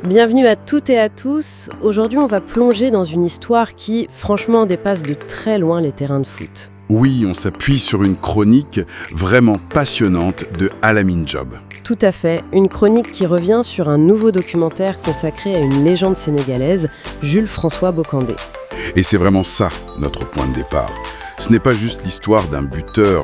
Bienvenue à toutes et à tous. Aujourd'hui, on va plonger dans une histoire qui, franchement, dépasse de très loin les terrains de foot. Oui, on s'appuie sur une chronique vraiment passionnante de Al-Amin Job. Tout à fait, une chronique qui revient sur un nouveau documentaire consacré à une légende sénégalaise, Jules François Bocandé. Et c'est vraiment ça, notre point de départ. Ce n'est pas juste l'histoire d'un buteur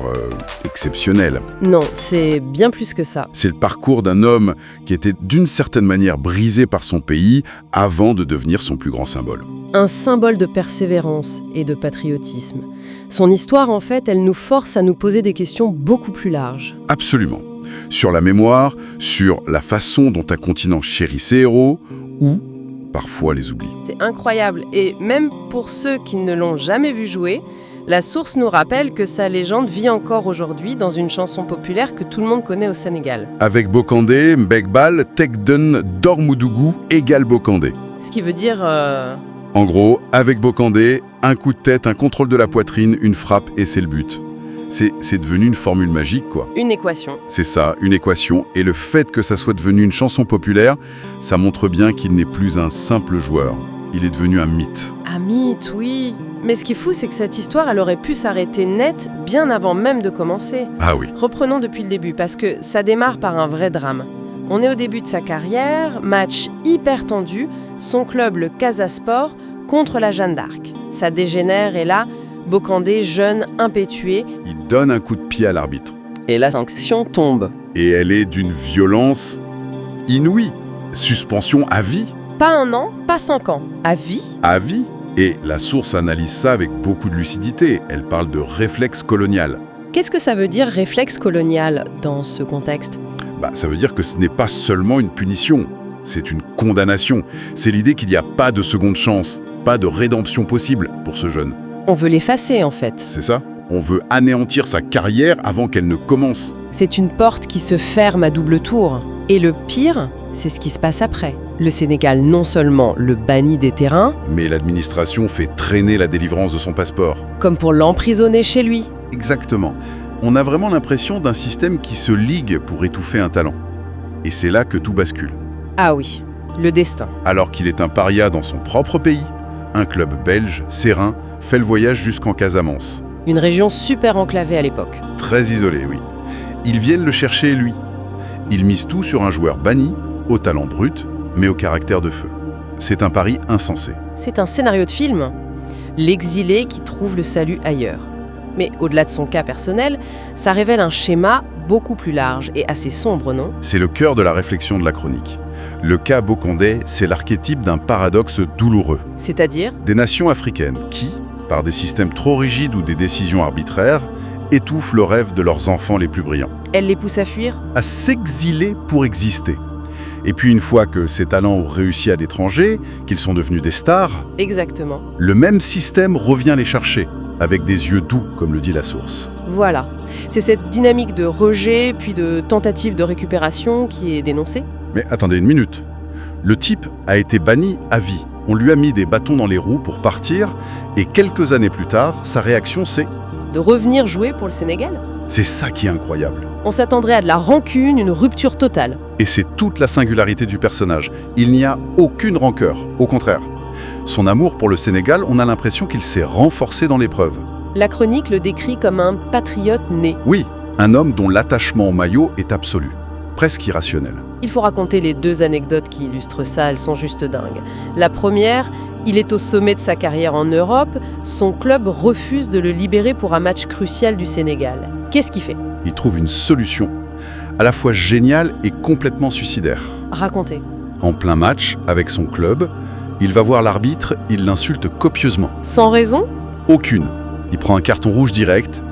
exceptionnel. Non, c'est bien plus que ça. C'est le parcours d'un homme qui était d'une certaine manière brisé par son pays avant de devenir son plus grand symbole. Un symbole de persévérance et de patriotisme. Son histoire, en fait, elle nous force à nous poser des questions beaucoup plus larges. Absolument. Sur la mémoire, sur la façon dont un continent chérit ses héros, ou parfois les oublie. C'est incroyable. Et même pour ceux qui ne l'ont jamais vu jouer, la source nous rappelle que sa légende vit encore aujourd'hui dans une chanson populaire que tout le monde connaît au Sénégal. Avec Bocandé, Mbegbal, Tekden, Dormoudougou égale Bocandé. Ce qui veut dire... En gros, avec Bocandé, un coup de tête, un contrôle de la poitrine, une frappe et c'est le but. C'est devenu une formule magique, quoi. Une équation. C'est ça, une équation. Et le fait que ça soit devenu une chanson populaire, ça montre bien qu'il n'est plus un simple joueur. Il est devenu un mythe. Un mythe, oui. Mais ce qui est fou, c'est que cette histoire, elle aurait pu s'arrêter net bien avant même de commencer. Ah oui. Reprenons depuis le début, parce que ça démarre par un vrai drame. On est au début de sa carrière, match hyper tendu, son club, le Casa Sport, contre la Jeanne d'Arc. Ça dégénère et là, Bocandé, jeune, impétué... Il donne un coup de pied à l'arbitre. Et la sanction tombe. Et elle est d'une violence inouïe. Suspension à vie. Pas 1 an, pas 5 ans. À vie. À vie. Et la source analyse ça avec beaucoup de lucidité. Elle parle de réflexe colonial. Qu'est-ce que ça veut dire réflexe colonial dans ce contexte ? Ça veut dire que ce n'est pas seulement une punition, c'est une condamnation. C'est l'idée qu'il n'y a pas de seconde chance, pas de rédemption possible pour ce jeune. On veut l'effacer en fait. C'est ça. On veut anéantir sa carrière avant qu'elle ne commence. C'est une porte qui se ferme à double tour. Et le pire, c'est ce qui se passe après. Le Sénégal non seulement le bannit des terrains, mais l'administration fait traîner la délivrance de son passeport. Comme pour l'emprisonner chez lui. Exactement. On a vraiment l'impression d'un système qui se ligue pour étouffer un talent. Et c'est là que tout bascule. Ah oui, le destin. Alors qu'il est un paria dans son propre pays, un club belge, Serein, fait le voyage jusqu'en Casamance. Une région super enclavée à l'époque. Très isolée, oui. Ils viennent le chercher, lui. Ils misent tout sur un joueur banni, au talent brut, mais au caractère de feu. C'est un pari insensé. C'est un scénario de film. L'exilé qui trouve le salut ailleurs. Mais au-delà de son cas personnel, ça révèle un schéma beaucoup plus large et assez sombre, non ? C'est le cœur de la réflexion de la chronique. Le cas Bocandé, c'est l'archétype d'un paradoxe douloureux. C'est-à-dire ? Des nations africaines qui, par des systèmes trop rigides ou des décisions arbitraires, étouffent le rêve de leurs enfants les plus brillants. Elle les pousse à fuir ? À s'exiler pour exister. Et puis une fois que ces talents ont réussi à l'étranger, qu'ils sont devenus des stars, exactement. Le même système revient les chercher, avec des yeux doux, comme le dit la source. Voilà. C'est cette dynamique de rejet, puis de tentative de récupération qui est dénoncée. Mais attendez une minute. Le type a été banni à vie. On lui a mis des bâtons dans les roues pour partir, et quelques années plus tard, sa réaction c'est... De revenir jouer pour le Sénégal ? C'est ça qui est incroyable. On s'attendrait à de la rancune, une rupture totale. Et c'est toute la singularité du personnage. Il n'y a aucune rancœur, au contraire. Son amour pour le Sénégal, on a l'impression qu'il s'est renforcé dans l'épreuve. La chronique le décrit comme un patriote né. Oui, un homme dont l'attachement au maillot est absolu, presque irrationnel. Il faut raconter les 2 anecdotes qui illustrent ça, elles sont juste dingues. La première, il est au sommet de sa carrière en Europe, son club refuse de le libérer pour un match crucial du Sénégal. Qu'est-ce qu'il fait ? Il trouve une solution, à la fois géniale et complètement suicidaire. Racontez. En plein match, avec son club, il va voir l'arbitre, il l'insulte copieusement. Sans raison ? Aucune. Il prend un carton rouge direct,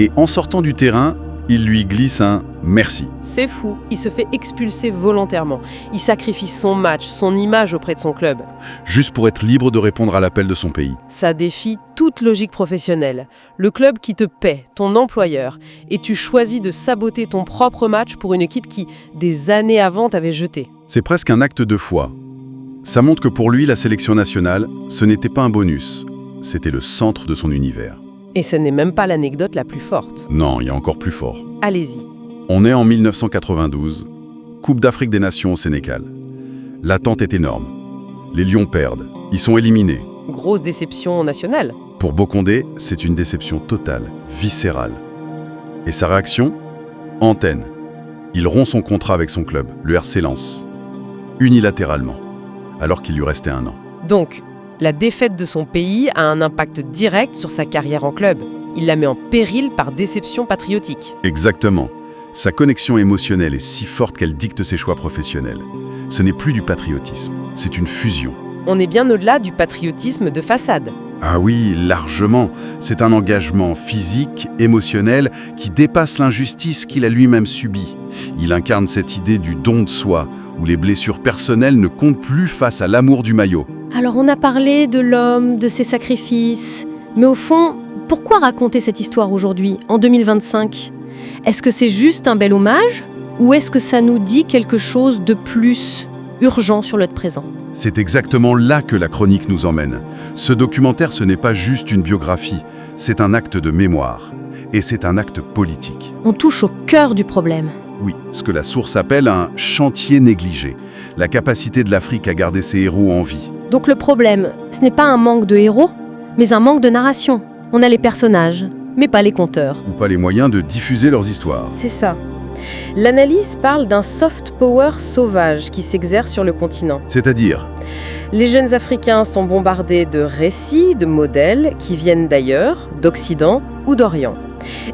et en sortant du terrain, il lui glisse un « merci ». C'est fou, il se fait expulser volontairement. Il sacrifie son match, son image auprès de son club. Juste pour être libre de répondre à l'appel de son pays. Ça défie toute logique professionnelle. Le club qui te paie, ton employeur, et tu choisis de saboter ton propre match pour une équipe qui, des années avant, t'avait jeté. C'est presque un acte de foi. Ça montre que pour lui, la sélection nationale, ce n'était pas un bonus, c'était le centre de son univers. Et ce n'est même pas l'anecdote la plus forte. Non, il y a encore plus fort. Allez-y. On est en 1992, Coupe d'Afrique des Nations au Sénégal. L'attente est énorme. Les Lions perdent. Ils sont éliminés. Grosse déception nationale. Pour Bocandé, c'est une déception totale, viscérale. Et sa réaction? Antenne. Il rompt son contrat avec son club, le RC Lens, unilatéralement, alors qu'il lui restait 1 an. Donc, la défaite de son pays a un impact direct sur sa carrière en club. Il la met en péril par déception patriotique. Exactement. Sa connexion émotionnelle est si forte qu'elle dicte ses choix professionnels. Ce n'est plus du patriotisme, c'est une fusion. On est bien au-delà du patriotisme de façade. Ah oui, largement. C'est un engagement physique, émotionnel, qui dépasse l'injustice qu'il a lui-même subie. Il incarne cette idée du don de soi, où les blessures personnelles ne comptent plus face à l'amour du maillot. Alors on a parlé de l'homme, de ses sacrifices, mais au fond, pourquoi raconter cette histoire aujourd'hui, en 2025 ? Est-ce que c'est juste un bel hommage, ou est-ce que ça nous dit quelque chose de plus urgent sur notre présent ? C'est exactement là que la chronique nous emmène. Ce documentaire, ce n'est pas juste une biographie, c'est un acte de mémoire. Et c'est un acte politique. On touche au cœur du problème. Oui, ce que la source appelle un chantier négligé. La capacité de l'Afrique à garder ses héros en vie. Donc le problème, ce n'est pas un manque de héros, mais un manque de narration. On a les personnages, mais pas les conteurs. Ou pas les moyens de diffuser leurs histoires. C'est ça. L'analyse parle d'un soft power sauvage qui s'exerce sur le continent. C'est-à-dire? Les jeunes Africains sont bombardés de récits, de modèles qui viennent d'ailleurs, d'Occident ou d'Orient.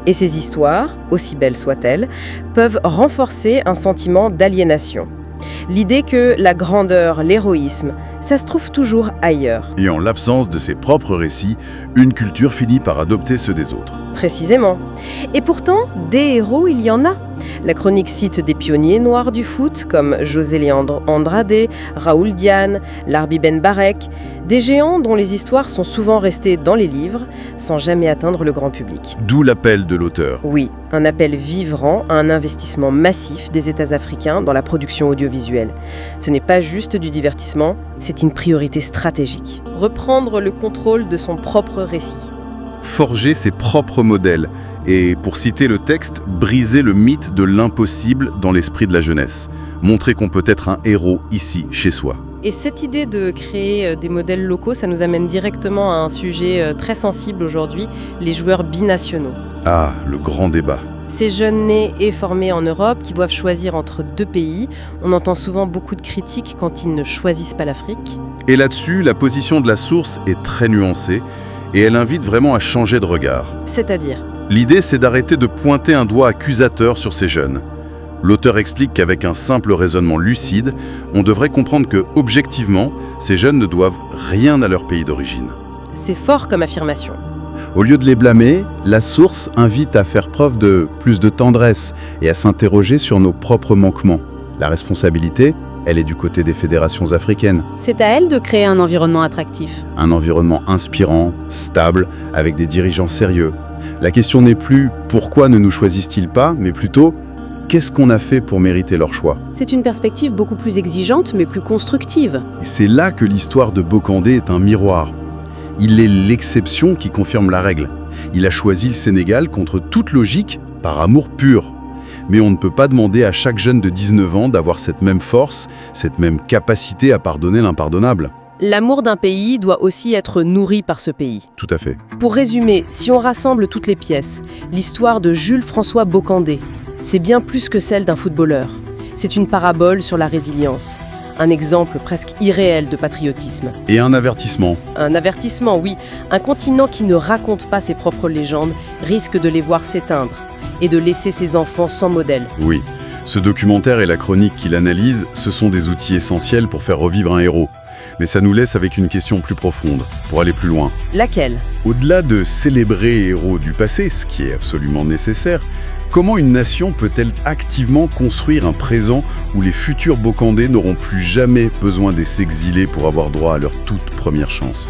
Et ces histoires, aussi belles soient-elles, peuvent renforcer un sentiment d'aliénation. L'idée que la grandeur, l'héroïsme, ça se trouve toujours ailleurs. Et en l'absence de ses propres récits, une culture finit par adopter ceux des autres. Précisément. Et pourtant, des héros, il y en a. La chronique cite des pionniers noirs du foot comme José Leandro Andrade, Raoul Diane, Larbi Ben Barek, des géants dont les histoires sont souvent restées dans les livres sans jamais atteindre le grand public. D'où l'appel de l'auteur. Oui, un appel vibrant à un investissement massif des États africains dans la production audiovisuelle. Ce n'est pas juste du divertissement, c'est une priorité stratégique. Reprendre le contrôle de son propre récit. Forger ses propres modèles et, pour citer le texte, briser le mythe de l'impossible dans l'esprit de la jeunesse. Montrer qu'on peut être un héros ici, chez soi. Et cette idée de créer des modèles locaux, ça nous amène directement à un sujet très sensible aujourd'hui, les joueurs binationaux. Ah, le grand débat. Ces jeunes nés et formés en Europe qui doivent choisir entre 2 pays, on entend souvent beaucoup de critiques quand ils ne choisissent pas l'Afrique. Et là-dessus, la position de la source est très nuancée et elle invite vraiment à changer de regard. C'est-à-dire ? L'idée, c'est d'arrêter de pointer un doigt accusateur sur ces jeunes. L'auteur explique qu'avec un simple raisonnement lucide, on devrait comprendre que, objectivement, ces jeunes ne doivent rien à leur pays d'origine. C'est fort comme affirmation. Au lieu de les blâmer, la source invite à faire preuve de plus de tendresse et à s'interroger sur nos propres manquements. La responsabilité, elle est du côté des fédérations africaines. C'est à elles de créer un environnement attractif. Un environnement inspirant, stable, avec des dirigeants sérieux. La question n'est plus « pourquoi ne nous choisissent-ils pas ?», mais plutôt « qu'est-ce qu'on a fait pour mériter leur choix ?» C'est une perspective beaucoup plus exigeante, mais plus constructive. Et c'est là que l'histoire de Bocandé est un miroir. Il est l'exception qui confirme la règle. Il a choisi le Sénégal contre toute logique, par amour pur. Mais on ne peut pas demander à chaque jeune de 19 ans d'avoir cette même force, cette même capacité à pardonner l'impardonnable. L'amour d'un pays doit aussi être nourri par ce pays. Tout à fait. Pour résumer, si on rassemble toutes les pièces, l'histoire de Jules-François Bocandé, c'est bien plus que celle d'un footballeur. C'est une parabole sur la résilience, un exemple presque irréel de patriotisme. Et un avertissement. Un avertissement, oui. Un continent qui ne raconte pas ses propres légendes risque de les voir s'éteindre et de laisser ses enfants sans modèle. Oui. Ce documentaire et la chronique qu'il analyse, ce sont des outils essentiels pour faire revivre un héros. Mais ça nous laisse avec une question plus profonde, pour aller plus loin. Laquelle ? Au-delà de célébrer les héros du passé, ce qui est absolument nécessaire, comment une nation peut-elle activement construire un présent où les futurs Bocandés n'auront plus jamais besoin de s'exiler pour avoir droit à leur toute première chance ?